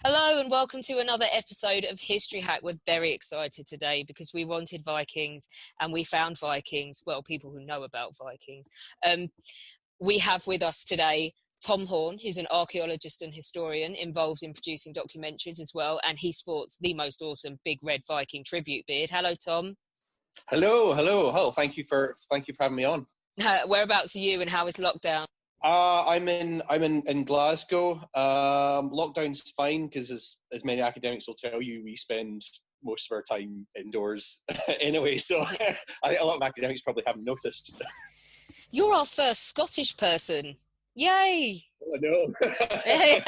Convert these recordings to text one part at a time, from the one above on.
Hello and welcome to another episode of History Hack. We're very excited today because we wanted Vikings and we found Vikings. Well, people who know about Vikings. We have with us today Tom Horne, who's an archaeologist and historian involved in producing documentaries as well, and he sports the most awesome big red Viking tribute beard. Hello, Tom. Hello. Oh, thank you for having me on. Whereabouts are you and how is lockdown? I'm in Glasgow. Lockdown's fine because, as many academics will tell you, we spend most of our time indoors anyway. So I think a lot of academics probably haven't noticed. You're our first Scottish person. Yay! Oh, no. I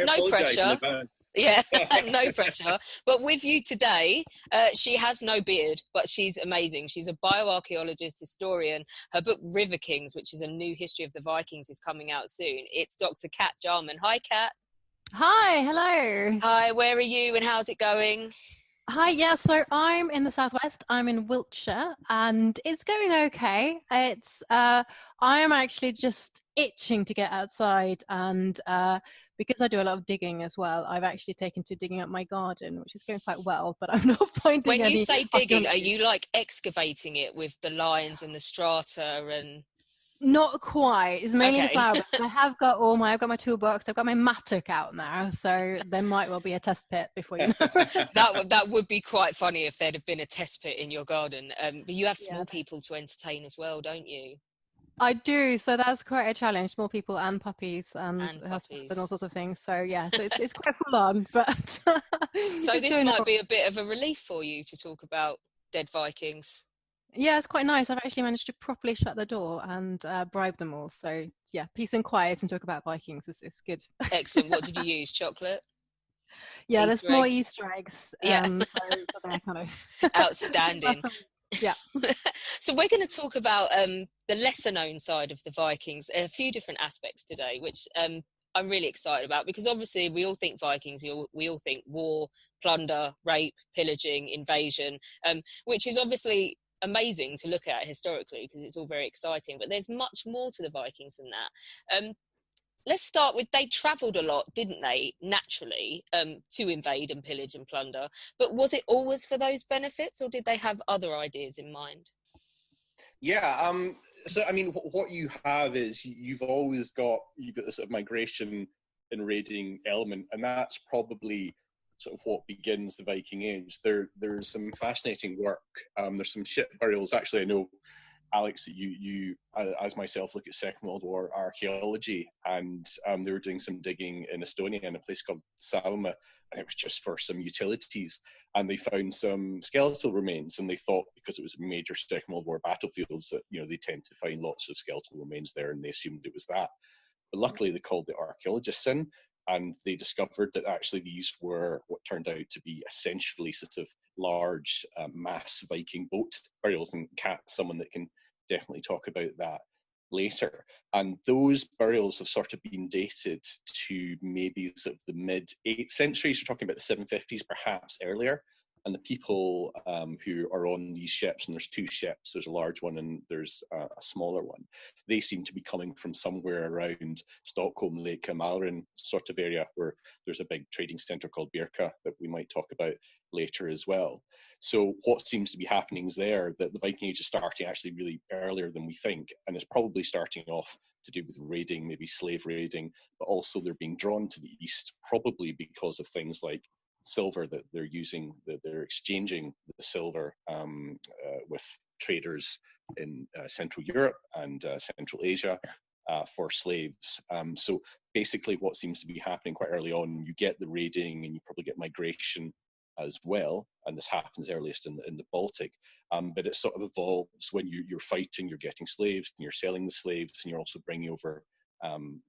No apologise in pressure. advance. Yeah, no pressure. But with you today, she has no beard, but she's amazing. She's a bioarchaeologist, historian. Her book, River Kings, which is a new history of the Vikings, is coming out soon. It's Dr. Kat Jarman. Hi, Kat. Hi, hello. Hi, where are you and how's it going? Hi, yeah, so I'm in the southwest. I'm in Wiltshire and it's going okay. I am actually just itching to get outside and because I do a lot of digging as well, I've actually taken to digging up my garden, which is going quite well, but I'm not finding When any you say digging, are opportunity. you like excavating it with the lines and the strata and... Not quite. It's mainly the Okay. flower beds. I've got my toolbox. I've got my mattock out now, so there might well be a test pit before you know it. That would be quite funny if there'd have been a test pit in your garden. But you have Yeah. small people to entertain as well, don't you? I do, so that's quite a challenge. Small people and puppies and And husbands and puppies. all sorts of things. So yeah, so it's quite full on, but So it's this going might on. be a bit of a relief for you to talk about dead Vikings. Yeah, it's quite nice. I've actually managed to properly shut the door and bribe them all. So yeah, peace and quiet and talk about Vikings is good. Excellent. What did you use? Chocolate? Yeah, there's Easter small eggs? Easter eggs. Yeah. So they're kind of Outstanding. yeah. So we're going to talk about the lesser known side of the Vikings, a few different aspects today, which I'm really excited about because obviously we all think Vikings, we all think war, plunder, rape, pillaging, invasion, which is obviously amazing to look at historically because it's all very exciting, but there's much more to the Vikings than that. Let's start with they travelled a lot, didn't they, naturally, to invade and pillage and plunder. But was it always for those benefits or did they have other ideas in mind? Yeah. So I mean, what you have is you've got this sort of migration and raiding element, and that's probably sort of what begins the Viking Age. There's some fascinating work. There's some ship burials. Actually, I know, Alex, that you as myself look at Second World War archaeology, and they were doing some digging in Estonia in a place called Salma, and it was just for some utilities, and they found some skeletal remains, and they thought because it was major Second World War battlefields that they tend to find lots of skeletal remains there, and they assumed it was that. But luckily, they called the archaeologists in, and they discovered that actually these were what turned out to be essentially sort of large mass Viking boat burials. And Kat, someone that can definitely talk about that later. And those burials have sort of been dated to maybe sort of the mid 8th century. So we're talking about the 750s, perhaps earlier. And the people who are on these ships, and there's two ships, there's a large one and there's a smaller one, they seem to be coming from somewhere around Stockholm, Lake Mälaren sort of area, where there's a big trading centre called Birka that we might talk about later as well. So what seems to be happening is that the Viking Age is starting actually really earlier than we think, and it's probably starting off to do with raiding, maybe slave raiding, but also they're being drawn to the east, probably because of things like silver that they're using, that they're exchanging the silver with traders in Central Europe and Central Asia for slaves. So basically what seems to be happening quite early on, you get the raiding and you probably get migration as well, and this happens earliest in the Baltic, but it sort of evolves when you're fighting, you're getting slaves, and you're selling the slaves, and you're also bringing over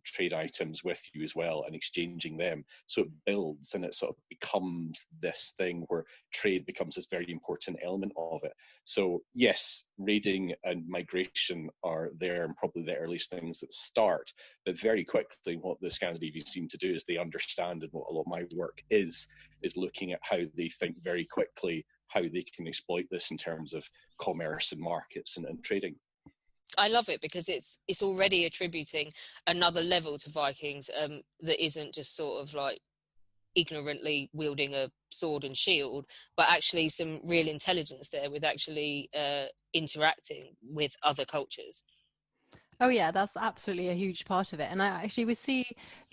trade items with you as well and exchanging them. So it builds and it sort of becomes this thing where trade becomes this very important element of it. So yes, raiding and migration are there and probably the earliest things that start, but very quickly what the Scandinavians seem to do is they understand, and what a lot of my work is looking at how they think very quickly how they can exploit this in terms of commerce and markets and trading. I love it because it's already attributing another level to Vikings that isn't just sort of like ignorantly wielding a sword and shield, but actually some real intelligence there with actually interacting with other cultures. Oh yeah, that's absolutely a huge part of it. And we see,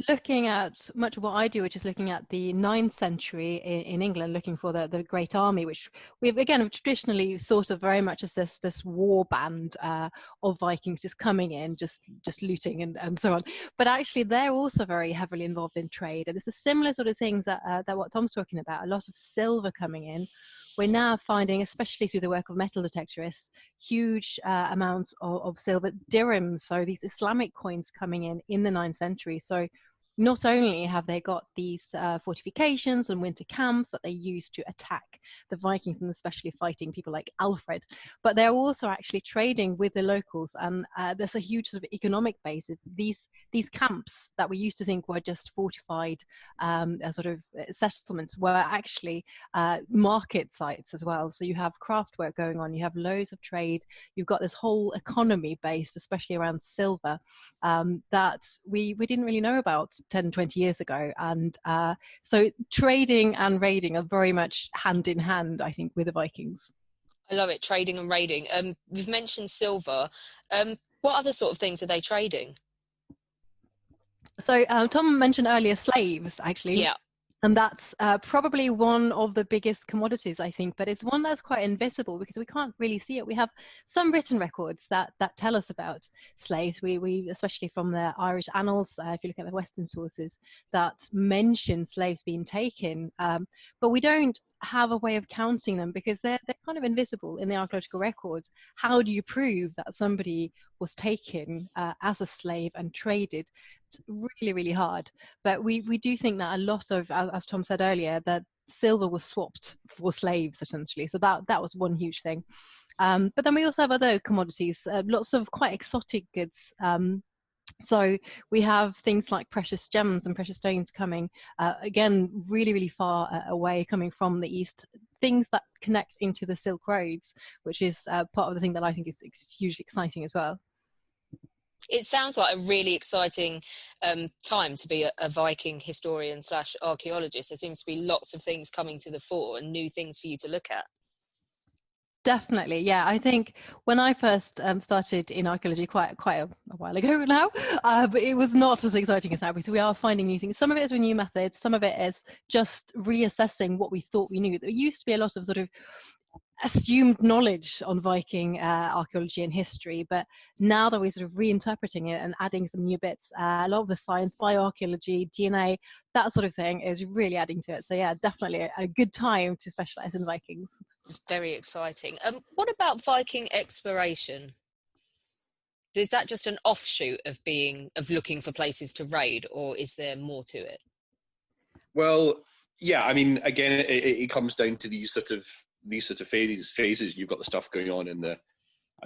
looking at much of what I do, which is looking at the 9th century in England, looking for the Great Army, which we've again traditionally thought of very much as this war band of Vikings just coming in, just looting and so on. But actually, they're also very heavily involved in trade. And there's a similar sort of things that what Tom's talking about. A lot of silver coming in. We're now finding, especially through the work of metal detectorists, huge amounts of silver dirhams, so these Islamic coins coming in the 9th century. So not only have they got these fortifications and winter camps that they used to attack the Vikings and especially fighting people like Alfred, but they're also actually trading with the locals, and there's a huge sort of economic basis. These camps that we used to think were just fortified sort of settlements were actually market sites as well. So you have craft work going on, you have loads of trade, you've got this whole economy based, especially around silver, that we didn't really know about 10, 20 years ago. And so trading and raiding are very much hand in hand, I think, with the Vikings. I love it, trading and raiding. We've mentioned silver. What other sort of things are they trading? So Tom mentioned earlier slaves, actually. Yeah. And that's probably one of the biggest commodities, I think, but it's one that's quite invisible because we can't really see it. We have some written records that tell us about slaves. We especially from the Irish annals, if you look at the Western sources, that mention slaves being taken, but we don't have a way of counting them because they're kind of invisible in the archaeological records. How do you prove that somebody was taken as a slave and traded? It's really, really hard. But we do think that a lot of, as Tom said earlier, that silver was swapped for slaves essentially. So that was one huge thing. But then we also have other commodities, lots of quite exotic goods. So we have things like precious gems and precious stones coming, again, really, really far away, coming from the east, things that connect into the Silk Roads, which is part of the thing that I think is hugely exciting as well. It sounds like a really exciting time to be a Viking historian / archaeologist. There seems to be lots of things coming to the fore and new things for you to look at. Definitely, yeah. I think when I first started in archaeology quite a while ago now, but it was not as exciting as now because we are finding new things. Some of it is with new methods, some of it is just reassessing what we thought we knew. There used to be a lot of sort of assumed knowledge on Viking archaeology and history, but now that we're sort of reinterpreting it and adding some new bits, a lot of the science, bioarchaeology, DNA, that sort of thing is really adding to it. So yeah, definitely a good time to specialize in Vikings. It's very exciting. What about Viking exploration? Is that just an offshoot of looking for places to raid, or is there more to it? Well, yeah, I mean, again, it comes down to these sort of phases. You've got the stuff going on in the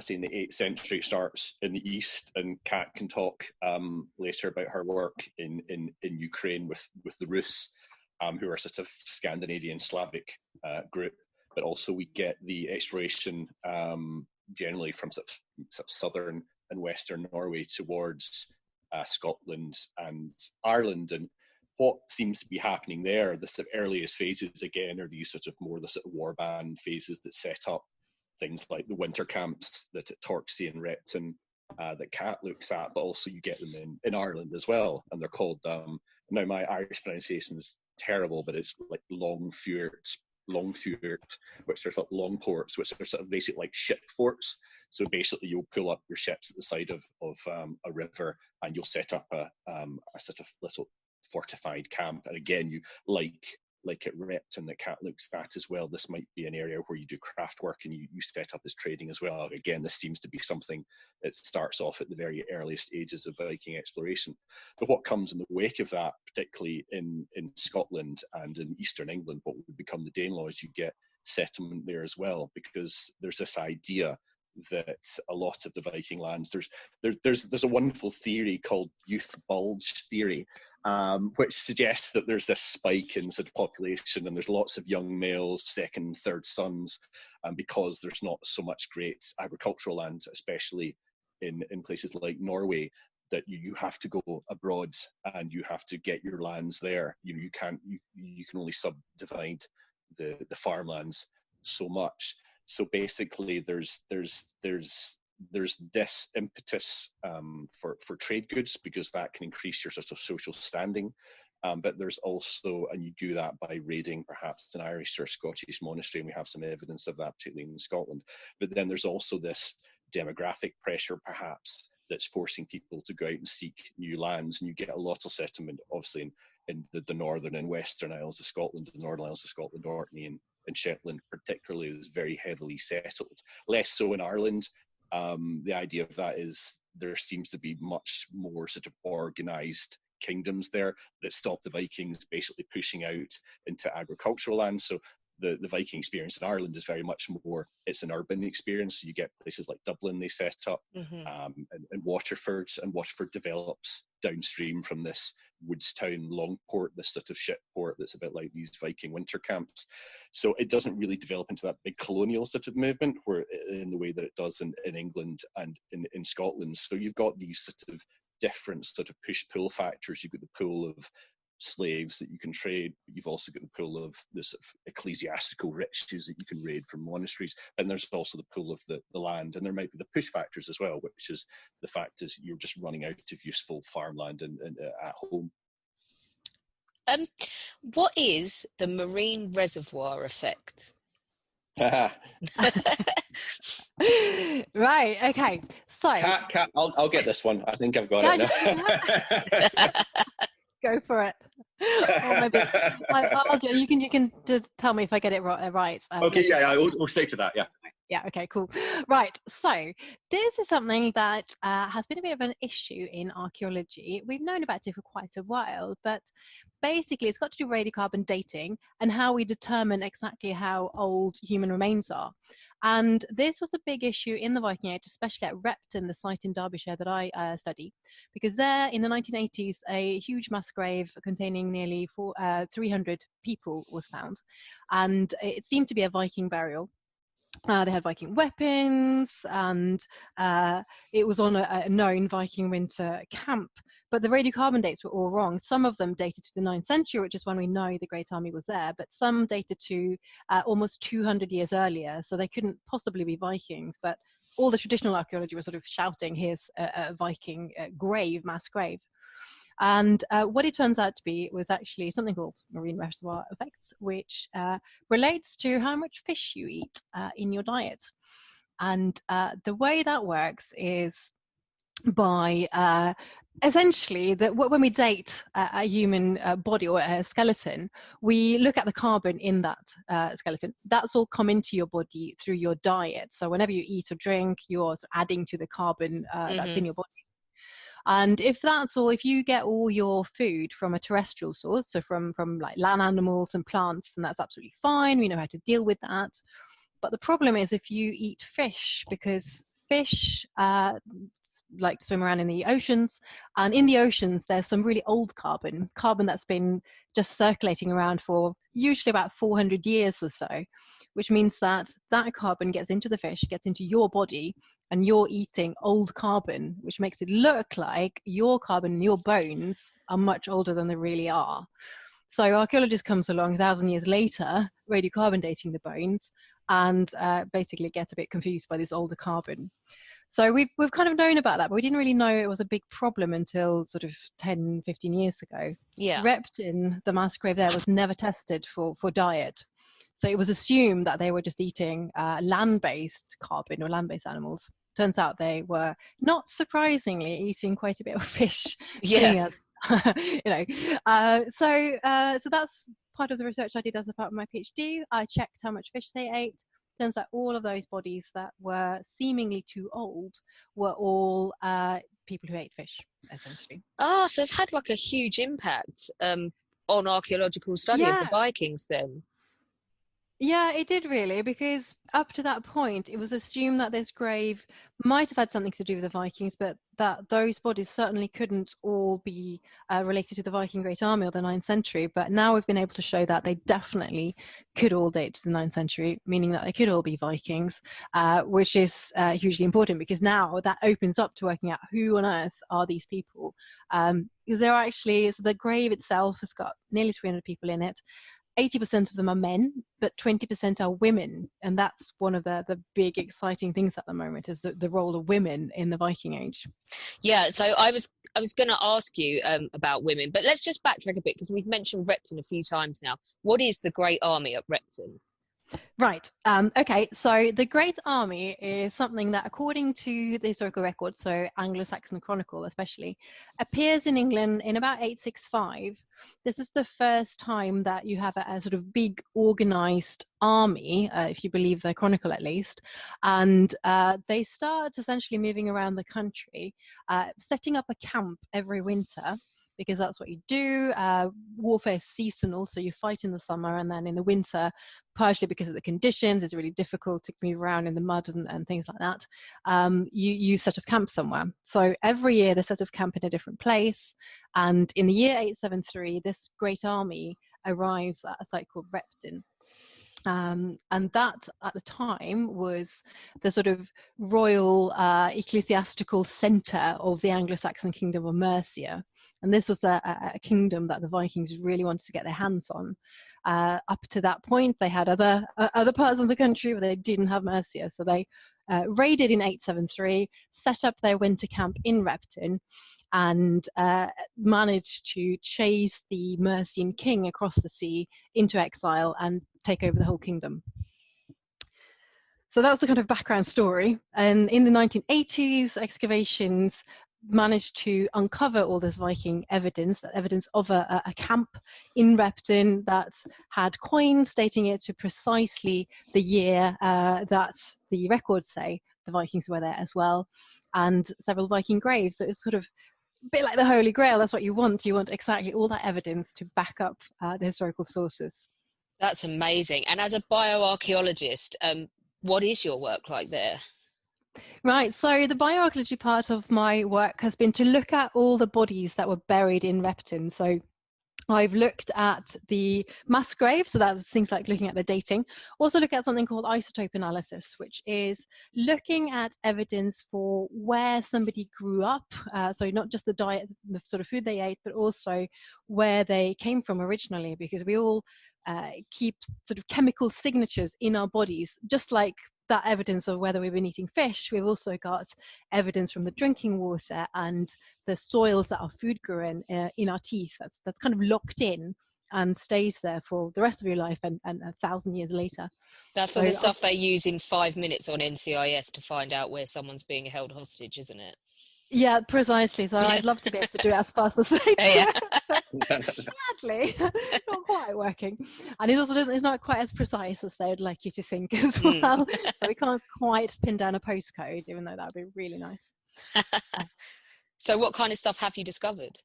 8th century. It starts in the east, and Kat can talk later about her work in Ukraine with the Rus, who are sort of Scandinavian Slavic group. But also we get the exploration generally from sort of southern and western Norway towards Scotland and Ireland. And what seems to be happening there, the sort of earliest phases again are these sort of more the sort of warband phases that set up things like the winter camps that at Torksey and Repton that Kat looks at, but also you get them in Ireland as well, and they're called now my Irish pronunciation is terrible, but it's like Longfjord, which are sort of long ports, which are sort of basically like ship forts. So basically you'll pull up your ships at the side of a river and you'll set up a sort of little fortified camp. And again, you like at Repton that Kat looks at as well, this might be an area where you do craft work and you set up as trading as well. Again, this seems to be something that starts off at the very earliest ages of Viking exploration. But what comes in the wake of that, particularly in Scotland and in eastern England, what would become the Danelaw, you get settlement there as well, because there's this idea that a lot of the Viking lands, there's a wonderful theory called youth bulge theory, which suggests that there's this spike in sort of population and there's lots of young males, second, third sons, because there's not so much great agricultural land, especially in places like Norway. that you have to go abroad and you have to get your lands there. You can't, you can only subdivide the farmlands so much. So basically there's this impetus for trade goods, because that can increase your sort of social standing. But there's also, and you do that by raiding perhaps an Irish or Scottish monastery, and we have some evidence of that, particularly in Scotland. But then there's also this demographic pressure perhaps that's forcing people to go out and seek new lands, and you get a lot of settlement, obviously, in the northern and western Isles of Scotland. The Northern Isles of Scotland, Orkney and Shetland particularly, is very heavily settled. Less so in Ireland. The idea of that is there seems to be much more sort of organised kingdoms there that stop the Vikings basically pushing out into agricultural land. So the Viking experience in Ireland is very much more, it's an urban experience. So you get places like Dublin they set up, and Waterford, and Waterford develops downstream from this Woodstown Longport, this sort of ship port that's a bit like these Viking winter camps. So it doesn't really develop into that big colonial sort of movement where in the way that it does in England and in Scotland. So you've got these sort of different sort of push-pull factors. You've got the pull of slaves that you can trade, but you've also got the pull of the sort of ecclesiastical riches that you can raid from monasteries, and there's also the pull of the land, and there might be the push factors as well, which is the fact is you're just running out of useful farmland and at home. What is the marine reservoir effect? Right, okay, so Cat, I'll get this one. I think I've got it now. Go for it. Or maybe I'll do. You can just tell me if I get it right. Okay, yeah, we'll stay to that. Yeah. Yeah. Okay. Cool. Right. So this is something that has been a bit of an issue in archaeology. We've known about it for quite a while, but basically it's got to do with radiocarbon dating and how we determine exactly how old human remains are. And this was a big issue in the Viking Age, especially at Repton, the site in Derbyshire that I study, because there in the 1980s, a huge mass grave containing nearly 300 people was found. And it seemed to be a Viking burial. They had Viking weapons, and it was on a known Viking winter camp. But the radiocarbon dates were all wrong. Some of them dated to the 9th century, which is when we know the Great Army was there, but some dated to almost 200 years earlier, so they couldn't possibly be Vikings. But all the traditional archaeology was sort of shouting, here's a Viking grave, mass grave. And what it turns out to be was actually something called marine reservoir effects, which relates to how much fish you eat in your diet. And the way that works is by essentially that when we date a human body or a skeleton, we look at the carbon in that skeleton. That's all come into your body through your diet. So whenever you eat or drink, you're adding to the carbon that's in your body. And if that's all, if you get all your food from a terrestrial source, so from like land animals and plants, then that's absolutely fine. We know how to deal with that. But the problem is if you eat fish, because fish like to swim around in the oceans, and in the oceans there's some really old carbon that's been just circulating around for usually about 400 years or so, which means that that carbon gets into the fish, gets into your body, and you're eating old carbon, which makes it look like your carbon and your bones are much older than they really are. So archaeologists comes along 1,000 years later, radiocarbon dating the bones, and basically get a bit confused by this older carbon. So we've kind of known about that, but we didn't really know it was a big problem until sort of 10, 15 years ago. Yeah. Repton, the mass grave there, was never tested for diet. So it was assumed that they were just eating land-based carbon or land-based animals. Turns out they were, not surprisingly, eating quite a bit of fish. Yeah. So that's part of the research I did as a part of my PhD. I checked how much fish they ate. Turns out all of those bodies that were seemingly too old were all people who ate fish, essentially. Oh, so it's had like a huge impact on archaeological study of the Vikings then. Yeah, it did really, because up to that point, it was assumed that this grave might have had something to do with the Vikings, but that those bodies certainly couldn't all be related to the Viking Great Army or the 9th century. But now we've been able to show that they definitely could all date to the 9th century, meaning that they could all be Vikings, which is hugely important, because now that opens up to working out who on earth are these people. Because there are actually, so the grave itself has got nearly 300 people in it. 80% of them are men, but 20% are women. And that's one of the big exciting things at the moment, is the role of women in the Viking Age. Yeah, so I was going to ask you about women, but let's just backtrack a bit, because we've mentioned Repton a few times now. What is the Great Army at Repton? Right. Okay. So the Great Army is something that, according to the historical record, so Anglo-Saxon Chronicle especially, appears in England in about 865. This is the first time that you have a sort of big organized army, if you believe the Chronicle at least. And they start essentially moving around the country, setting up a camp every winter, because that's what you do. Warfare is seasonal, so you fight in the summer, and then in the winter, partially because of the conditions, it's really difficult to move around in the mud and things like that. You set up camp somewhere. So every year they set up camp in a different place. And in the year 873, this great army arrives at a site called Repton. And that at the time was the sort of royal ecclesiastical centre of the Anglo-Saxon kingdom of Mercia. And this was a kingdom that the Vikings really wanted to get their hands on. Up to that point, they had other parts of the country, but they didn't have Mercia. So they raided in 873, set up their winter camp in Repton, and managed to chase the Mercian king across the sea into exile and take over the whole kingdom. So that's the kind of background story. And in the 1980s, excavations managed to uncover all this Viking evidence of a camp in Repton that had coins dating it to precisely the year that the records say the Vikings were there as well, and several Viking graves. So it's sort of a bit like the Holy Grail. That's what you want. You want exactly all that evidence to back up the historical sources. That's amazing. And as a bioarchaeologist, what is your work like there? Right, so the bioarchaeology part of my work has been to look at all the bodies that were buried in Repton. So I've looked at the mass graves, so that's things like looking at the dating. Also look at something called isotope analysis, which is looking at evidence for where somebody grew up, so not just the diet, the sort of food they ate, but also where they came from originally, because we all keep sort of chemical signatures in our bodies, just like that evidence of whether we've been eating fish. We've also got evidence from the drinking water and the soils that our food grew in our teeth. That's kind of locked in and stays there for the rest of your life and 1,000 years later. That's all the stuff they use in 5 minutes on NCIS to find out where someone's being held hostage, isn't it? Yeah, precisely. So I'd love to be able to do it as fast as they do. Yeah. Sadly, not quite working. And it also it's not quite as precise as they would like you to think as well. So we can't quite pin down a postcode, even though that would be really nice. So what kind of stuff have you discovered?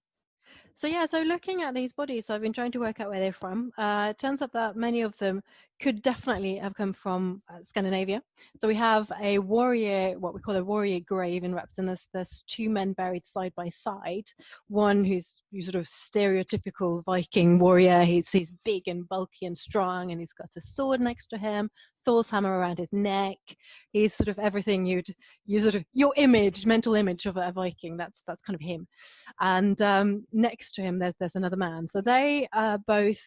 So looking at these bodies, I've been trying to work out where they're from. It turns out that many of them could definitely have come from Scandinavia. So we have a warrior, what we call a warrior grave in Repton. There's two men buried side by side. One who's sort of stereotypical Viking warrior. He's big and bulky and strong, and he's got a sword next to him, Thor's hammer around his neck. He's sort of everything your mental image of a Viking. That's kind of him. And next to him, there's another man. So they both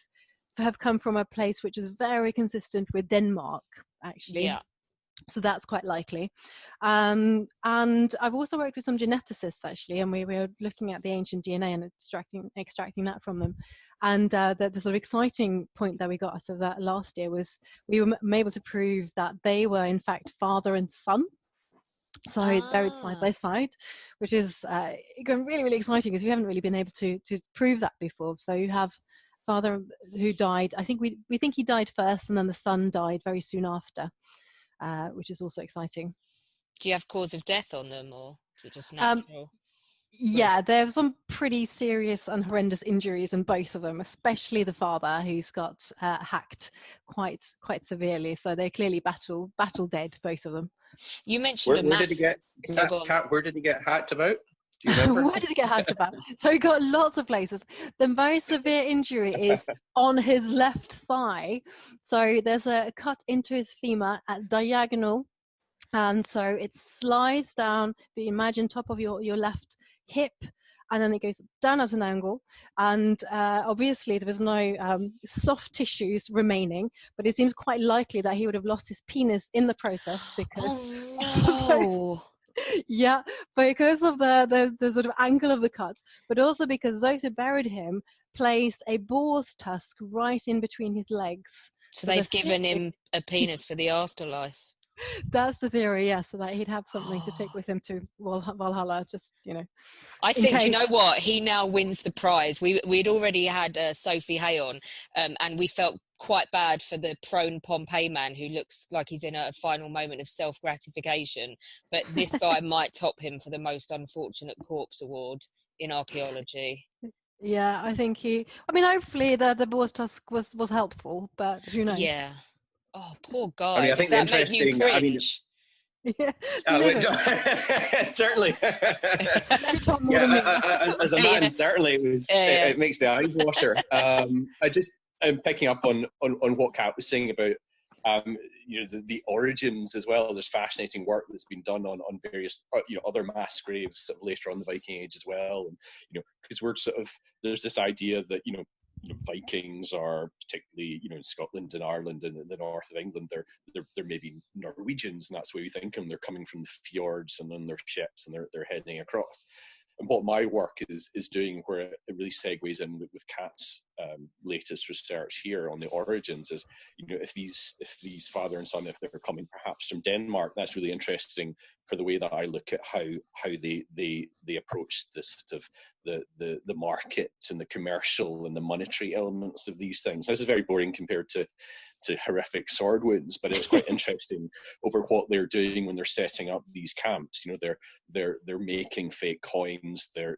have come from a place which is very consistent with Denmark, actually. Yeah. So that's quite likely. And I've also worked with some geneticists, actually, and we were looking at the ancient DNA and extracting that from them. And the sort of exciting point that we got out of that last year was we were able to prove that they were, in fact, father and son. So buried side by side, which is really, really exciting, because we haven't really been able to prove that before. So you have father who died. I think we think he died first, and then the son died very soon after, which is also exciting. Do you have cause of death on them, or is it just natural? Yeah, there were some pretty serious and horrendous injuries in both of them, especially the father, who's got hacked quite severely. So they're clearly battle dead, both of them. You mentioned a Where did he mass. get So go on. Where did he get hacked about? Do you remember? Where did he get hacked about? So he got lots of places. The most severe injury is on his left thigh. So there's a cut into his femur at diagonal, and so it slides down. If you imagine top of your left hip, and then it goes down at an angle. And obviously there was no soft tissues remaining, but it seems quite likely that he would have lost his penis in the process because. Oh no! Yeah, because of the sort of angle of the cut, but also because those who buried him placed a boar's tusk right in between his legs. So they've given him a penis for the afterlife. That's the theory, yeah, so that he'd have something to take with him to Valhalla, just, I in think, case. you know what? He now wins the prize. We'd already had Sophie Hay on, and we felt quite bad for the prone Pompeii man who looks like he's in a final moment of self-gratification. But this guy might top him for the most unfortunate corpse award in archaeology. Yeah, I think hopefully the boar's tusk was helpful, but who knows? Yeah. Oh, poor guy. I mean, I Does think that make you cringe? Yeah, certainly. As a man, certainly it makes the eyes water. I'm picking up on what Kat was saying about the origins as well. There's fascinating work that's been done on various other mass graves sort of later on the Viking Age as well, and because we're sort of, there's this idea that Vikings are particularly in Scotland and Ireland and the north of England, they're maybe Norwegians, and that's the way we think of them. They're coming from the fjords and on their ships and they're heading across. And what my work is doing, where it really segues in with Kat's latest research here on the origins, is if these father and son, if they're coming perhaps from Denmark, that's really interesting for the way that I look at how they approach this sort of the markets and the commercial and the monetary elements of these things. This is very boring compared to horrific sword wounds, but it's quite interesting over what they're doing when they're setting up these camps. They're making fake coins. They're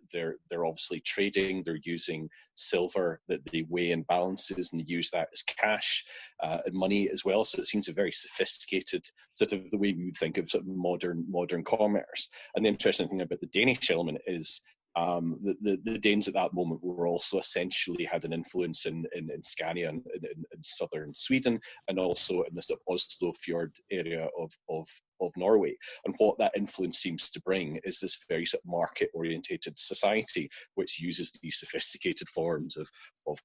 obviously trading. They're using silver that they weigh in balances, and they use that as cash and money as well. So it seems a very sophisticated sort of the way we would think of sort of modern commerce. And the interesting thing about the Danish element is the Danes at that moment were also essentially had an influence in Scania and in southern Sweden, and also in the sort of Oslo fjord area of Norway. And what that influence seems to bring is this very sort of market-orientated society, which uses these sophisticated forms of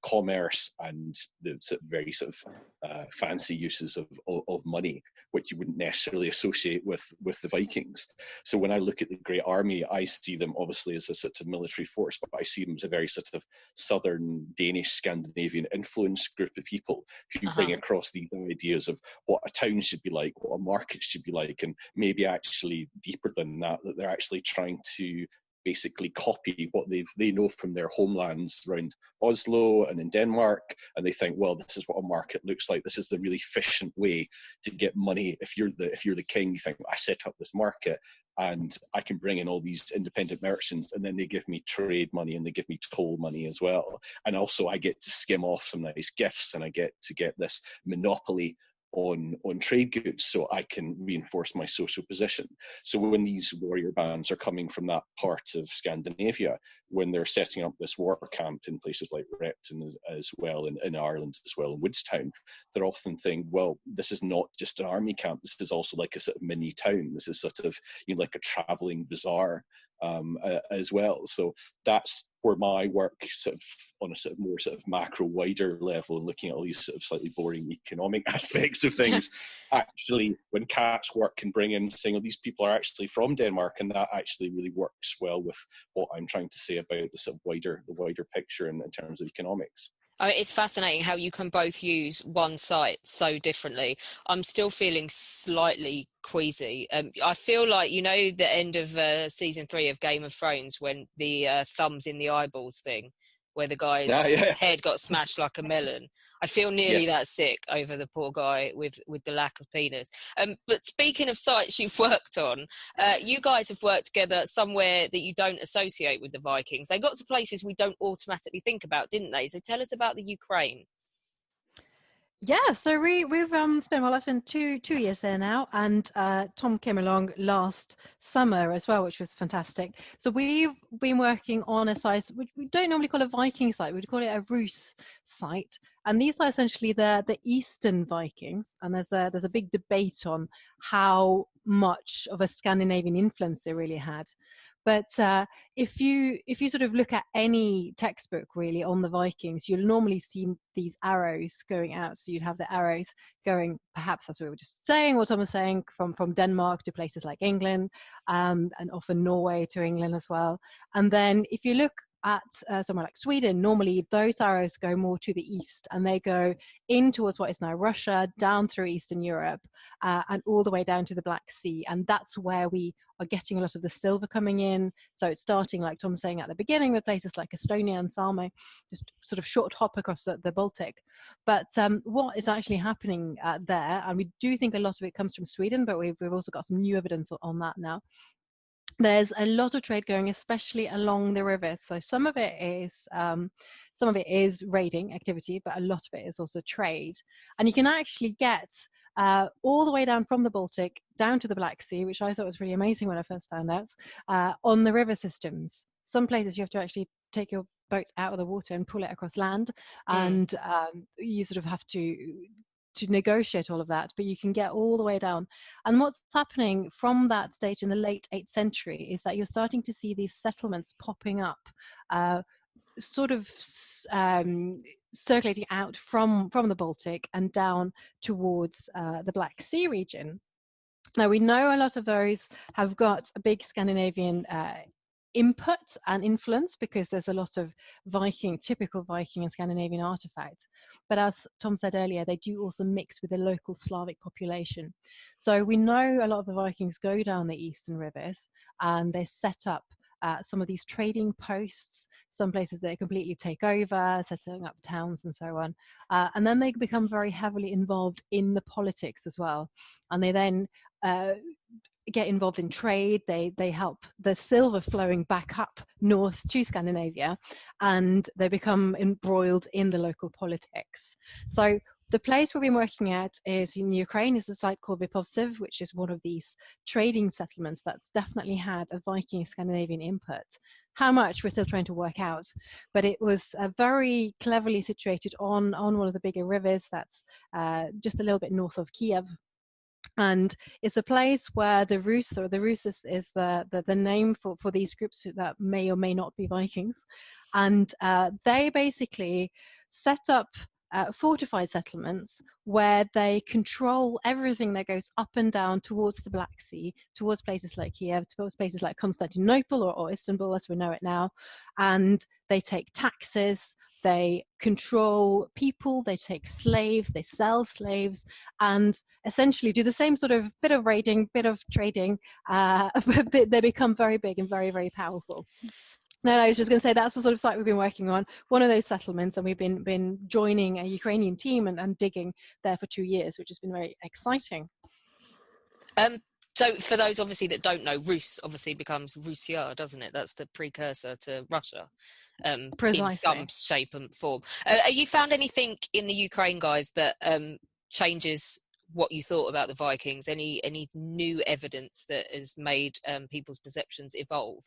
commerce and the sort of very sort of fancy uses of money, which you wouldn't necessarily associate with the Vikings. So when I look at the Great Army, I see them obviously as a sort of military force, but I see them as a very sort of southern Danish Scandinavian influence group of people who bring across these ideas of what a town should be like, what a market should be like, and maybe actually deeper than that they're actually trying to basically copy what they know from their homelands around Oslo and in Denmark, and they think, well, this is what a market looks like. This is the really efficient way to get money. If you're the king, you think, I set up this market and I can bring in all these independent merchants, and then they give me trade money and they give me toll money as well. And also I get to skim off some nice gifts, and I get to get this monopoly on trade goods, so I can reinforce my social position. So when these warrior bands are coming from that part of Scandinavia, when they're setting up this war camp in places like Repton as well, in Ireland as well, in Woodstown, they're often thinking, well, this is not just an army camp, this is also like a sort of mini town. This is sort of like a travelling bazaar as well. So that's where my work sort of on a sort of more sort of macro wider level, and looking at all these sort of slightly boring economic aspects of things, actually when Kat's work can bring in saying, oh, these people are actually from Denmark, and that actually really works well with what I'm trying to say about the sort of wider picture in terms of economics. It's fascinating how you can both use one site so differently. I'm still feeling slightly queasy. I feel like, the end of season 3 of Game of Thrones, when the thumbs in the eyeballs thing, where the guy's yeah. head got smashed like a melon. I feel nearly Yes. that sick over the poor guy with the lack of penis. But speaking of sites you've worked on, you guys have worked together somewhere that you don't associate with the Vikings. They got to places we don't automatically think about, didn't they? So tell us about the Ukraine. Yeah, so we've spent, well, I've been two years there now, and Tom came along last summer as well, which was fantastic. So we've been working on a site which we don't normally call a Viking site, we'd call it a Rus site, and these are essentially the Eastern Vikings, and there's a big debate on how much of a Scandinavian influence they really had. But if you sort of look at any textbook really on the Vikings, you'll normally see these arrows going out. So you'd have the arrows going, perhaps as we were just saying, what Tom was saying, from Denmark to places like England, and often Norway to England as well. And then if you look at somewhere like Sweden, normally those arrows go more to the east, and they go in towards what is now Russia, down through Eastern Europe, and all the way down to the Black Sea. And that's where we are getting a lot of the silver coming in. So it's starting, like Tom was saying at the beginning, with places like Estonia and Salme, just sort of short hop across the Baltic. But what is actually happening there, and we do think a lot of it comes from Sweden, but we've also got some new evidence on that now. There's a lot of trade going, especially along the river. So some of it is raiding activity, but a lot of it is also trade. And you can actually get all the way down from the Baltic down to the Black Sea, which I thought was really amazing when I first found out, on the river systems. Some places you have to actually take your boat out of the water and pull it across land, and you sort of have to negotiate all of that, but you can get all the way down. And what's happening from that stage in the late 8th century is that you're starting to see these settlements popping up, sort of circulating out from the Baltic and down towards the Black Sea region. Now, we know a lot of those have got a big Scandinavian input and influence, because there's a lot of typical Viking and Scandinavian artifacts. But as Tom said earlier, they do also mix with the local Slavic population. So we know a lot of the Vikings go down the eastern rivers, and they set up some of these trading posts, some places they completely take over, setting up towns and so on. And then they become very heavily involved in the politics as well. And they then get involved in trade. They help the silver flowing back up north to Scandinavia, and they become embroiled in the local politics. So the place we've been working at is in Ukraine, is a site called Vipovsev, which is one of these trading settlements that's definitely had a Viking Scandinavian input. How much, we're still trying to work out, but it was very cleverly situated on one of the bigger rivers that's just a little bit north of Kiev. And it's a place where the Rus is the name for these groups that may or may not be Vikings. And they basically set up fortified settlements where they control everything that goes up and down towards the Black Sea, towards places like Kiev, towards places like Constantinople or Istanbul as we know it now. And they take taxes, they control people, they take slaves, they sell slaves, and essentially do the same sort of bit of raiding, bit of trading, but they become very big and very, very powerful. No, I was just going to say that's the sort of site we've been working on, one of those settlements, and we've been joining a Ukrainian team and digging there for 2 years, which has been very exciting. So for those obviously that don't know, Rus obviously becomes Russia, doesn't it? That's the precursor to Russia, Precisely. in some shape and form. Have you found anything in the Ukraine, guys, that changes what you thought about the Vikings? Any new evidence that has made people's perceptions evolve?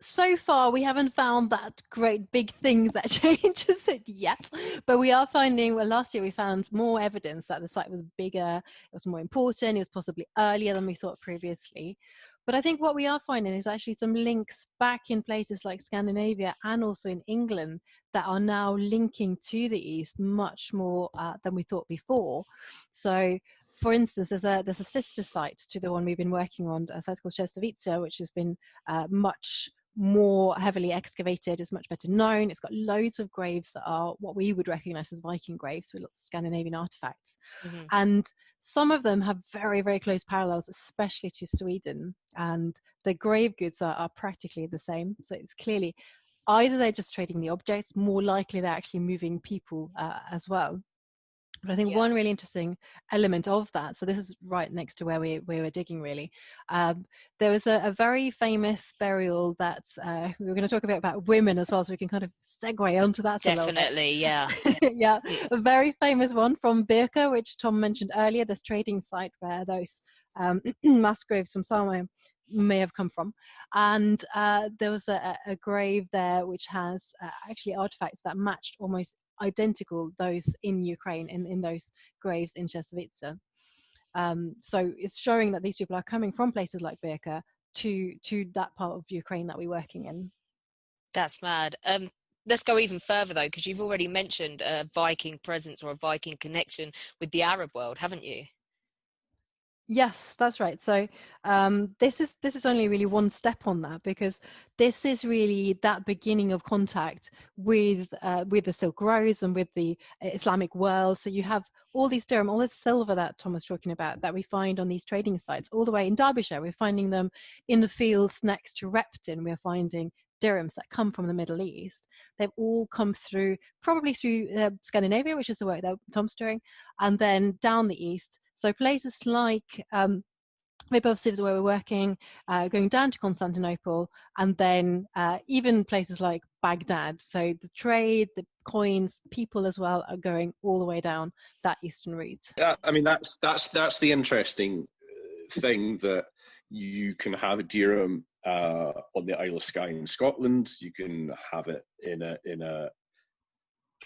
So far we haven't found that great big thing that changes it yet, but we are finding, well, last year we found more evidence that the site was bigger, it was more important, it was possibly earlier than we thought previously. But I think what we are finding is actually some links back in places like Scandinavia and also in England that are now linking to the east much more than we thought before. So for instance, there's a sister site to the one we've been working on, a site called Czestowice, which has been much more heavily excavated, is much better known. It's got loads of graves that are what we would recognize as Viking graves with lots of Scandinavian artifacts. Mm-hmm. And some of them have very, very close parallels, especially to Sweden. And the grave goods are practically the same. So it's clearly either they're just trading the objects, more likely they're actually moving people as well. But I think one really interesting element of that, so this is right next to where we were digging really, there was a very famous burial that we were going to talk a bit about women as well, so we can kind of segue onto that a little bit. Definitely, yeah. Yeah, a very famous one from Birka, which Tom mentioned earlier, this trading site where those mass graves from Sama may have come from. And there was a grave there which has actually artifacts that matched almost identical those in Ukraine, in those graves in Chesovitsa. So it's showing that these people are coming from places like Birka to that part of Ukraine that we're working in. That's mad. Let's go even further though, because you've already mentioned a Viking presence or a Viking connection with the Arab world, haven't you? Yes, that's right. So this is only really one step on that, because this is really that beginning of contact with the Silk Roads and with the Islamic world. So you have all these dirham, all this silver that Tom was talking about that we find on these trading sites all the way in Derbyshire. We're finding them in the fields next to Repton. We're finding dirhams that come from the Middle East. They've all come through, probably through Scandinavia, which is the work that Tom's doing, and then down the east. So places like Rebooted is where we're working, going down to Constantinople, and then even places like Baghdad. So the trade, the coins, people as well are going all the way down that eastern route. Yeah, I mean that's the interesting thing, that you can have a dirham on the Isle of Skye in Scotland. You can have it in an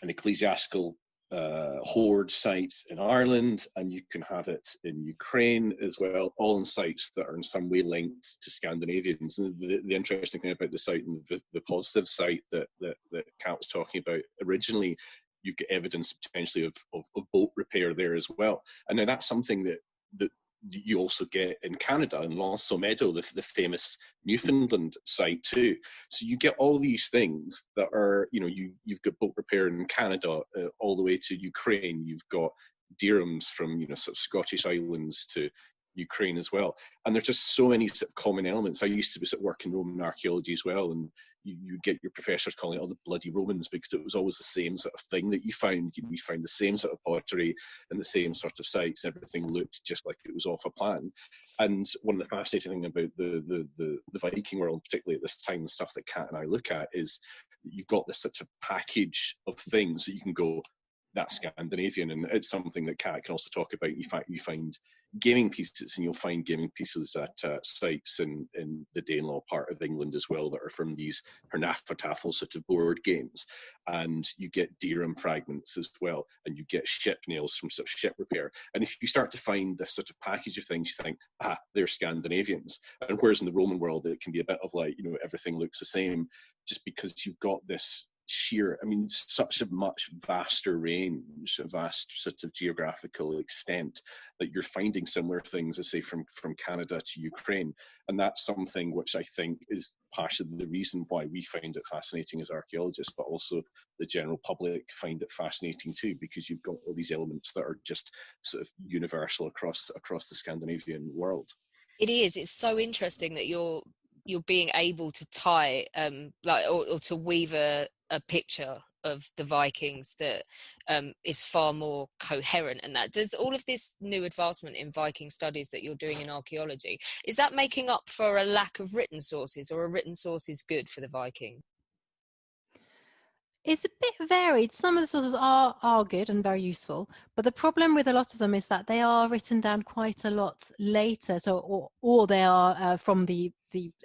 ecclesiastical hoard site in Ireland, and you can have it in Ukraine as well, all in sites that are in some way linked to Scandinavians. And the interesting thing about the site, and the positive site that Kat was talking about originally, you've got evidence potentially of boat repair there as well. And now that's something that you also get in Canada, in L'Anse Meadow, the famous Newfoundland site too. So you get all these things that are, you've got boat repair in Canada all the way to Ukraine. You've got dirhams from, sort of Scottish islands to Ukraine as well. And there's just so many sort of common elements. I used to be sort of work in Roman archaeology as well, and you get your professors calling it all the bloody Romans, because it was always the same sort of thing that you found. You found the same sort of pottery and the same sort of sites. Everything looked just like it was off a plan. And one of the fascinating things about the Viking world, particularly at this time, the stuff that Kat and I look at, is that you've got this sort of package of things that you can go, that's Scandinavian. And it's something that Kat can also talk about. In fact, you find gaming pieces, and you'll find gaming pieces at sites in the Danelaw part of England as well, that are from these Hernafatafel sort of board games. And you get dirham fragments as well, and you get ship nails from sort of ship repair. And if you start to find this sort of package of things, you think, they're Scandinavians. And whereas in the Roman world, it can be a bit of like, everything looks the same, just because you've got this such a much vaster range, a vast sort of geographical extent, that you're finding similar things, as say, from Canada to Ukraine. And that's something which I think is partially the reason why we find it fascinating as archaeologists, but also the general public find it fascinating too, because you've got all these elements that are just sort of universal across the Scandinavian world. It is. It's so interesting that you're being able to tie or to weave a picture of the Vikings that is far more coherent. And that does all of this new advancement in Viking studies that you're doing in archaeology, is that making up for a lack of written sources, or are written sources good for the Viking? It's a bit varied. Some of the sources are good and very useful, but the problem with a lot of them is that they are written down quite a lot later. So, or they are from the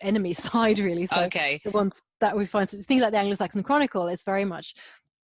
enemy side, really. So Okay. the ones that we find, so things like the Anglo-Saxon Chronicle, is very much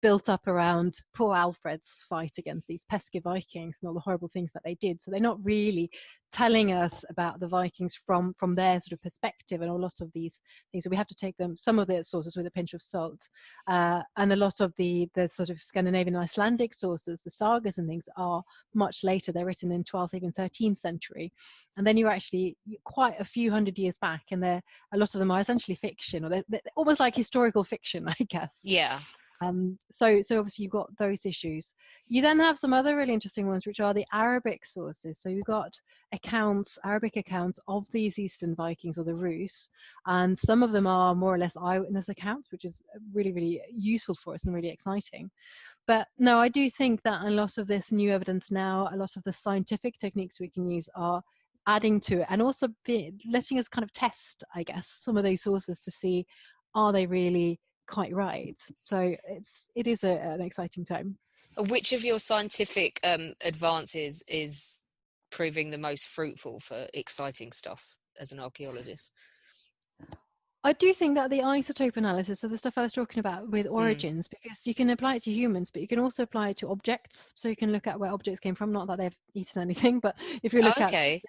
built up around poor Alfred's fight against these pesky Vikings and all the horrible things that they did. So they're not really telling us about the Vikings from their sort of perspective, and a lot of these things. So we have to take some of the sources with a pinch of salt, and a lot of the sort of Scandinavian and Icelandic sources, the sagas and things, are much later. They're written in 12th, even 13th century, and then you're actually quite a few hundred years back, and a lot of them are essentially fiction, or they're almost like historical fiction, I guess. Yeah. So obviously you've got those issues. You then have some other really interesting ones, which are the Arabic sources. So you've got Arabic accounts of these Eastern Vikings, or the Rus, and some of them are more or less eyewitness accounts, which is really, really useful for us and really exciting. But no, I do think that a lot of this new evidence now, a lot of the scientific techniques we can use are adding to it, and also letting us kind of test, I guess, some of these sources to see, are they really quite right? So it is an exciting time. Which of your scientific advances is proving the most fruitful for exciting stuff as an archaeologist? I do think that the isotope analysis, so the stuff I was talking about with origins, because you can apply it to humans, but you can also apply it to objects. So you can look at where objects came from, not that they've eaten anything, but if you look at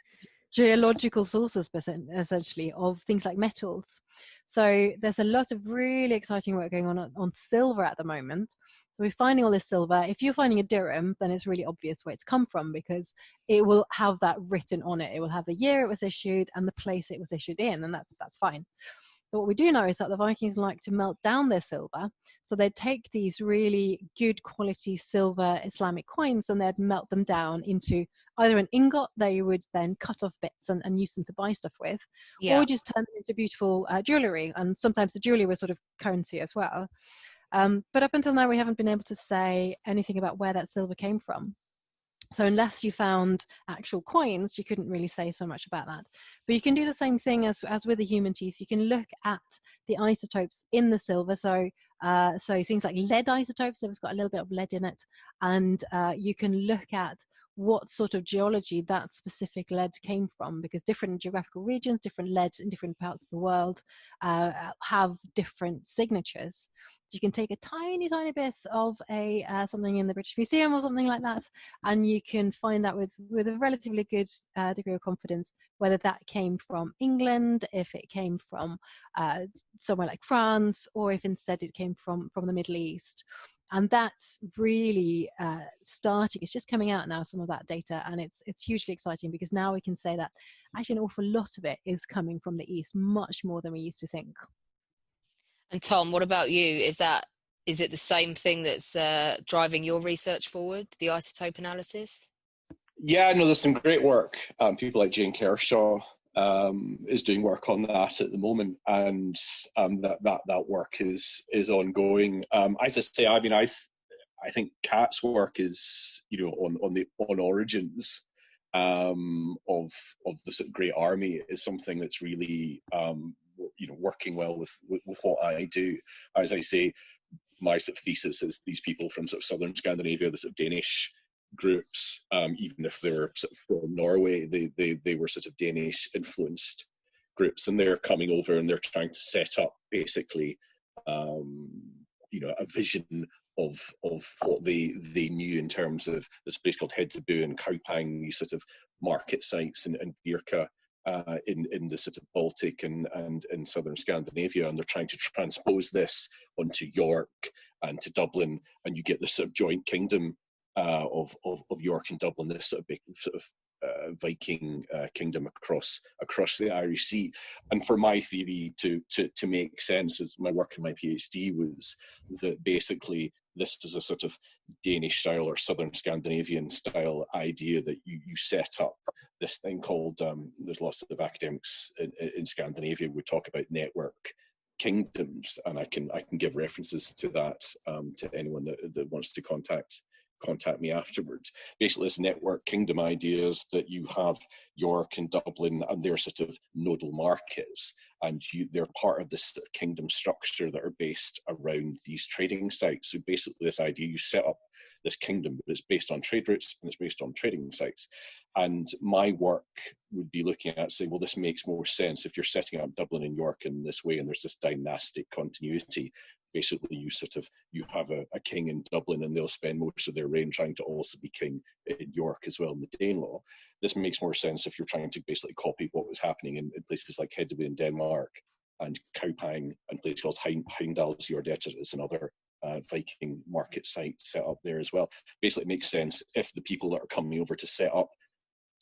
geological sources, essentially, of things like metals. So there's a lot of really exciting work going on silver at the moment. So we're finding all this silver. If you're finding a dirham, then it's really obvious where it's come from, because it will have that written on it. It will have the year it was issued and the place it was issued in, and that's fine. But what we do know is that the Vikings like to melt down their silver. So they'd take these really good quality silver Islamic coins and they'd melt them down into either an ingot they would then cut off bits and use them to buy stuff with, or just turn them into beautiful jewellery. And sometimes the jewellery was sort of currency as well. But up until now, we haven't been able to say anything about where that silver came from. So unless you found actual coins, you couldn't really say so much about that. But you can do the same thing as with the human teeth. You can look at the isotopes in the silver. So things like lead isotopes, if it's got a little bit of lead in it, and you can look at what sort of geology that specific lead came from, because different geographical regions, different leads in different parts of the world have different signatures. So you can take a tiny bit of something in the British Museum or something like that, and you can find out with a relatively good degree of confidence whether that came from England, if it came from somewhere like France, or if instead it came from the Middle East. And that's really starting. It's just coming out now, some of that data, and it's hugely exciting, because now we can say that actually an awful lot of it is coming from the East, much more than we used to think. And Tom, what about you? Is it the same thing that's driving your research forward, the isotope analysis? Yeah, no, there's some great work. People like Jane Kershaw is doing work on that at the moment, and that work is ongoing. As I say, I mean, I think Kat's work is, on origins of the sort of Great Army is something that's really working well with what I do. As I say, my sort of thesis is these people from sort of southern Scandinavia, the sort of Danish groups, even if they were sort of from Norway, they were sort of Danish influenced groups, and they're coming over and they're trying to set up basically a vision of what they knew in terms of this place called Hedeby and Kaupang, these sort of market sites, and Birka in the sort of Baltic and in southern Scandinavia, and they're trying to transpose this onto York and to Dublin, and you get this sort of joint kingdom of York and Dublin, this sort of big sort of Viking kingdom across the Irish Sea. And for my theory to make sense, as my work in my PhD was that basically this is a sort of Danish style or southern Scandinavian style idea that you set up this thing called, there's lots of academics in Scandinavia would talk about network kingdoms, and I can give references to that to anyone that wants to contact me afterwards. Basically, this network kingdom idea is that you have York and Dublin and their sort of nodal markets, and they're part of this sort of kingdom structure that are based around these trading sites. So basically this idea, you set up this kingdom, but it's based on trade routes and it's based on trading sites. And my work would be looking at saying, well, this makes more sense if you're setting up Dublin and York in this way, and there's this dynastic continuity, basically you have a king in Dublin, and they'll spend most of their reign trying to also be king in York as well in the Danelaw. This makes more sense if you're trying to basically copy what was happening in places like Hedeby in Denmark, and Kaupang, and a place called Heimdalsjordet is another Viking market site set up there as well. Basically, it makes sense if the people that are coming over to set up,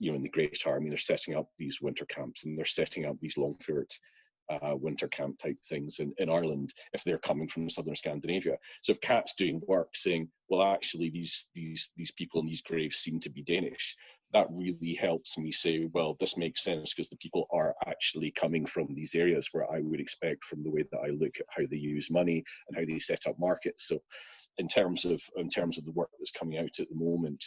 in the Great Army, they're setting up these winter camps, and they're setting up these Longford winter camp type things in Ireland, if they're coming from southern Scandinavia. So if Kat's doing work saying, well, actually these people in these graves seem to be Danish, that really helps me say, well, this makes sense because the people are actually coming from these areas where I would expect from the way that I look at how they use money and how they set up markets. So in terms of the work that's coming out at the moment,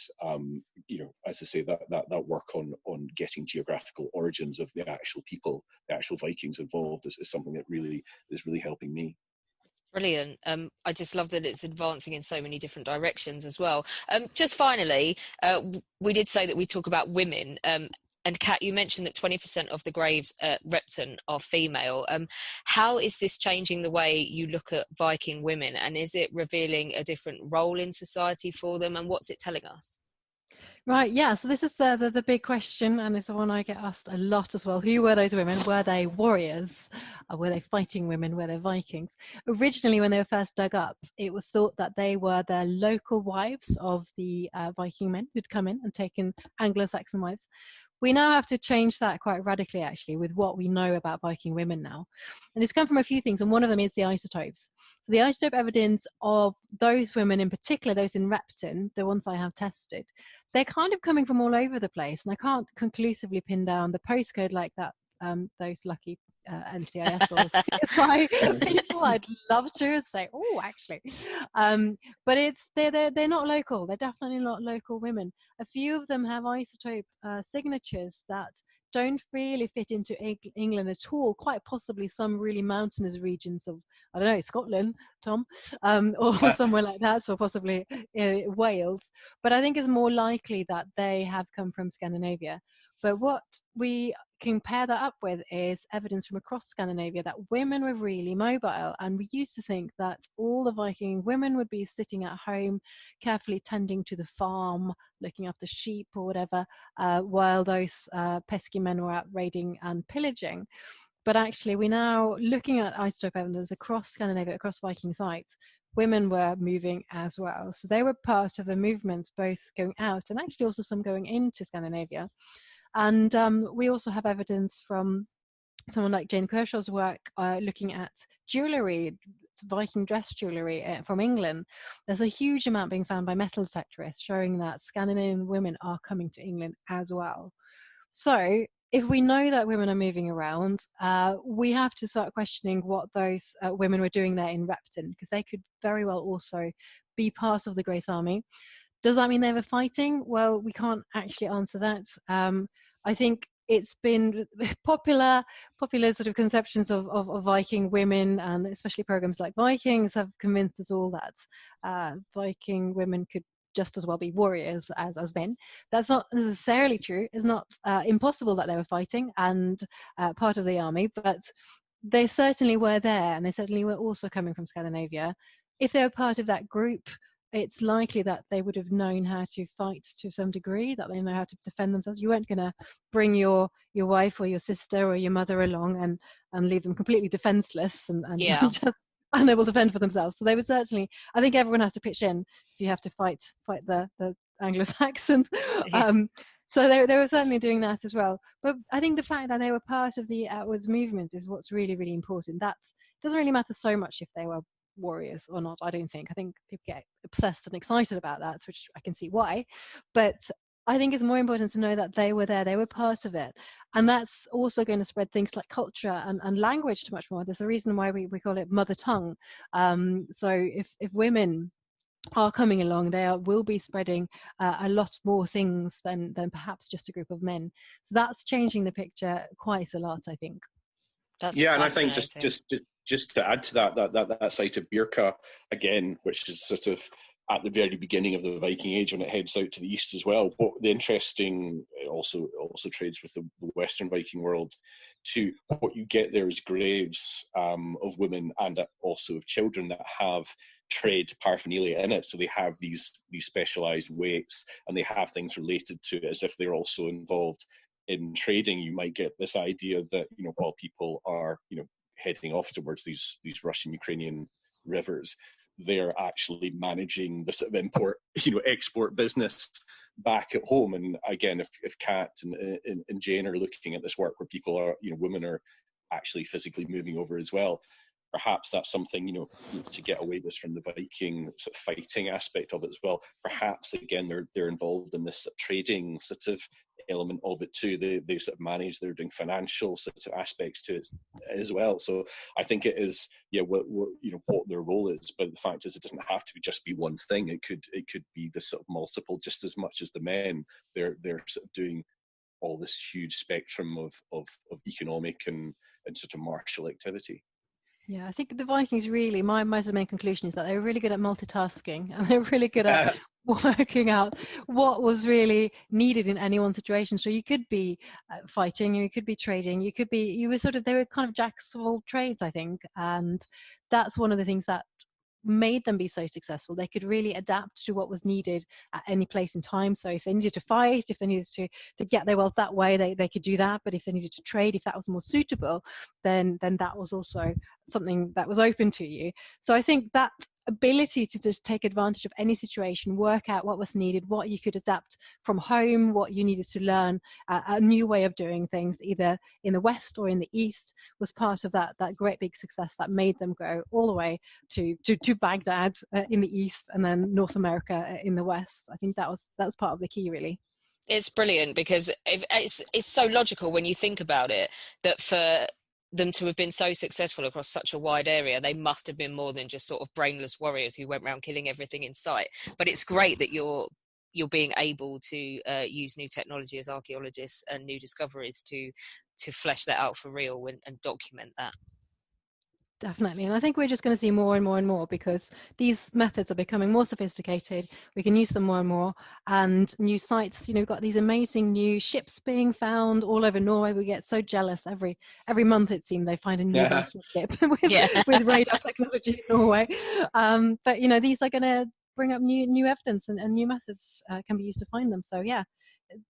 as I say, that work on getting geographical origins of the actual people, the actual Vikings involved, is something that really is really helping me. Brilliant. I just love that it's advancing in so many different directions as well. Just finally, we did say that we talk about women. And Kat, you mentioned that 20% of the graves at Repton are female. How is this changing the way you look at Viking women, and is it revealing a different role in society for them, and what's it telling us? Right, yeah, so this is the big question, and it's the one I get asked a lot as well. Who were those women? Were they warriors? Or were they fighting women? Were they Vikings? Originally, when they were first dug up, it was thought that they were the local wives of the Viking men who'd come in and taken Anglo-Saxon wives. We now have to change that quite radically, actually, with what we know about Viking women now. And it's come from a few things, and one of them is the isotopes. So the isotope evidence of those women in particular, those in Repton, the ones I have tested, they're kind of coming from all over the place, and I can't conclusively pin down the postcode like that. Those lucky NCIS laws. It's like people I'd love to say, oh, actually, but they're not local. They're definitely not local women. A few of them have isotope signatures that don't really fit into England at all. Quite possibly some really mountainous regions of, I don't know, Scotland, Tom, or somewhere like that, so possibly Wales. But I think it's more likely that they have come from Scandinavia. But what we can pair that up with is evidence from across Scandinavia that women were really mobile, and we used to think that all the Viking women would be sitting at home carefully tending to the farm, looking after sheep or whatever, while those pesky men were out raiding and pillaging. But actually, we're now looking at isotope evidence across Scandinavia, across Viking sites. Women were moving as well, so they were part of the movements, both going out and actually also some going into Scandinavia. And we also have evidence from someone like Jane Kershaw's work looking at jewellery, Viking dress jewellery from England. There's a huge amount being found by metal detectorists showing that Scandinavian women are coming to England as well. So if we know that women are moving around, we have to start questioning what those women were doing there in Repton, because they could very well also be part of the Great Army. Does that mean they were fighting? Well, we can't actually answer that. I think it's been popular sort of conceptions of Viking women, and especially programs like Vikings have convinced us all that Viking women could just as well be warriors as men. That's not necessarily true. It's not impossible that they were fighting and part of the army, but they certainly were there, and they certainly were also coming from Scandinavia. If they were part of that group, it's likely that they would have known how to fight to some degree, that they know how to defend themselves. You weren't going to bring your wife or your sister or your mother along and leave them completely defenseless and Yeah. just unable to fend for themselves. So they would certainly, I think everyone has to pitch in if you have to fight the Anglo-Saxons. So they were certainly doing that as well. But I think the fact that they were part of the outwards movement is what's really, really important. That doesn't really matter so much if they were warriors or not, I don't think. I think people get obsessed and excited about that, which I can see why. But I think it's more important to know that they were there, they were part of it. And that's also going to spread things like culture and language to much more. There's a reason why we call it mother tongue. So if women are coming along, they will be spreading a lot more things than perhaps just a group of men. So that's changing the picture quite a lot, I think. That's yeah, and I think just to add to that site of Birka again, which is sort of at the very beginning of the Viking Age when it heads out to the east as well. What the interesting also trades with the Western Viking world too. What you get there is graves of women and also of children that have trade paraphernalia in it. So they have these specialized weights, and they have things related to it as if they're also involved in trading. You might get this idea that, you know, while people are, you know, heading off towards these Russian Ukrainian rivers, they're actually managing the sort of import, you know, export business back at home. And again, if Kat and Jane are looking at this work where people are, you know, women are actually physically moving over as well, perhaps that's something, you know, to get away with from the Viking sort of fighting aspect of it as well. Perhaps again they're involved in this trading sort of element of it too. They sort of manage, they're doing financial sort of aspects to it as well. So I think it is, yeah, what you know, what their role is. But the fact is, it doesn't have to just be one thing. It could be this sort of multiple, just as much as the men. They're sort of doing all this huge spectrum of economic and sort of martial activity. Yeah, I think the Vikings really, my main conclusion is that they were really good at multitasking, and they're really good at working out what was really needed in any one situation. So you could be fighting, you could be trading, they were kind of jacks of all trades, I think. And that's one of the things that made them be so successful. They could really adapt to what was needed at any place in time. So if they needed to fight, if they needed to get their wealth that way, they could do that. But if they needed to trade, if that was more suitable, then that was also something that was open to you. So I think that ability to just take advantage of any situation, work out what was needed, what you could adapt from home, what you needed to learn, a new way of doing things, either in the West or in the East, was part of that great big success that made them go all the way to Baghdad in the East, and then North America in the West. I think that was part of the key, really. It's brilliant, because it's so logical when you think about it, that for them to have been so successful across such a wide area, they must have been more than just sort of brainless warriors who went around killing everything in sight. But it's great that you're being able to use new technology as archaeologists and new discoveries to flesh that out for real and document that. Definitely. And I think we're just going to see more and more and more, because these methods are becoming more sophisticated. We can use them more and more. And new sites, you know, we've got these amazing new ships being found all over Norway. We get so jealous every month, it seems they find a new Viking ship with radar technology in Norway. But, you know, these are going to bring up new evidence, and new methods can be used to find them. So, yeah,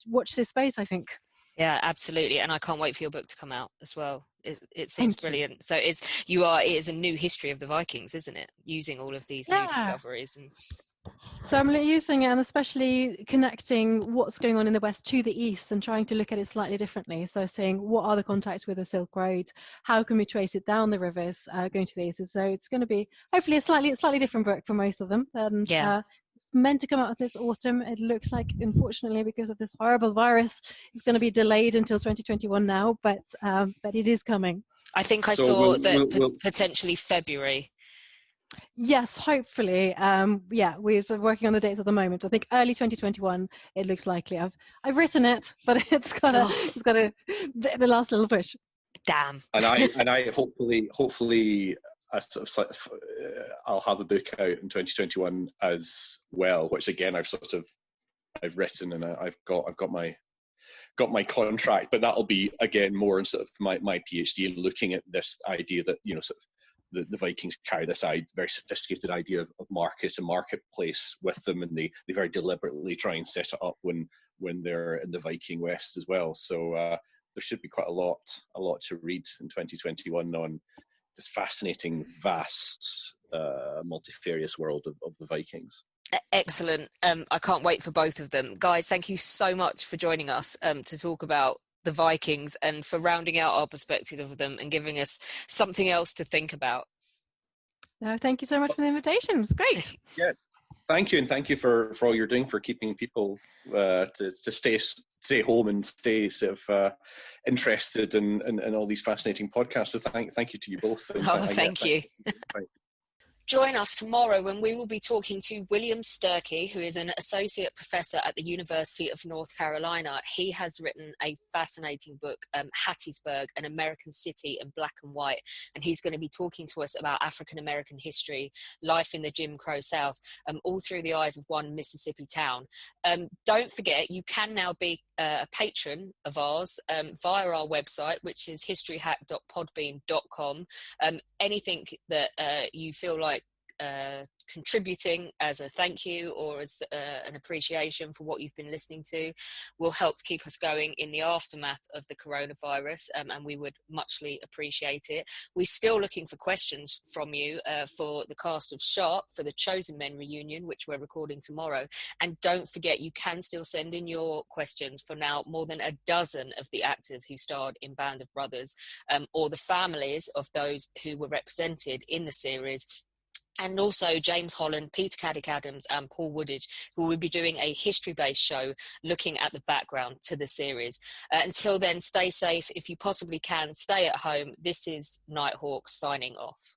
watch this space, I think. Yeah, absolutely. And I can't wait for your book to come out as well. It seems brilliant. So it is a new history of the Vikings, isn't it? Using all of these new discoveries. So I'm using it, and especially connecting what's going on in the West to the East, and trying to look at it slightly differently. So saying, what are the contacts with the Silk Road? How can we trace it down the rivers going to the East? So it's going to be hopefully a slightly different book for most of them. And it's meant to come out this autumn. It looks like, unfortunately, because of this horrible virus, it's going to be delayed until 2021 now. But it is coming. I think I saw that potentially February. Yes, hopefully. We're sort of working on the dates at the moment. I think early 2021. It looks likely. I've written it, but it's got the last little push. Damn. And I hopefully I'll have a book out in 2021 as well, which again I've written, and I've got my contract, but that'll be again more in sort of my PhD, looking at this idea that, you know, sort of the Vikings carry this very sophisticated idea of market and marketplace with them, and they very deliberately try and set it up when they're in the Viking West as well. So there should be quite a lot to read in 2021 on this fascinating, vast, multifarious world of the Vikings. Excellent. I can't wait for both of them. Guys, thank you so much for joining us to talk about the Vikings, and for rounding out our perspective of them and giving us something else to think about. No, thank you so much for the invitation. It was great. Yeah, thank you, and thank you for all you're doing for keeping people to stay home and stay sort of interested in all these fascinating podcasts. So thank you to you both. Thank you. Join us tomorrow when we will be talking to William Sturkey, who is an associate professor at the University of North Carolina. He has written a fascinating book, Hattiesburg, an American city in black and white, and he's going to be talking to us about African American history, life in the Jim Crow South, all through the eyes of one Mississippi town. Don't forget, you can now be a patron of ours via our website, which is historyhack.podbean.com. Anything that you feel like contributing as a thank you or as an appreciation for what you've been listening to will help to keep us going in the aftermath of the coronavirus, and we would muchly appreciate it. We're still looking for questions from you for the cast of Sharp for the Chosen Men reunion, which we're recording tomorrow. And don't forget, you can still send in your questions for now more than a dozen of the actors who starred in Band of Brothers, or the families of those who were represented in the series. And also James Holland, Peter Caddick Adams and Paul Woodage, who will be doing a history-based show looking at the background to the series. Until then, stay safe. If you possibly can, stay at home. This is Nighthawk signing off.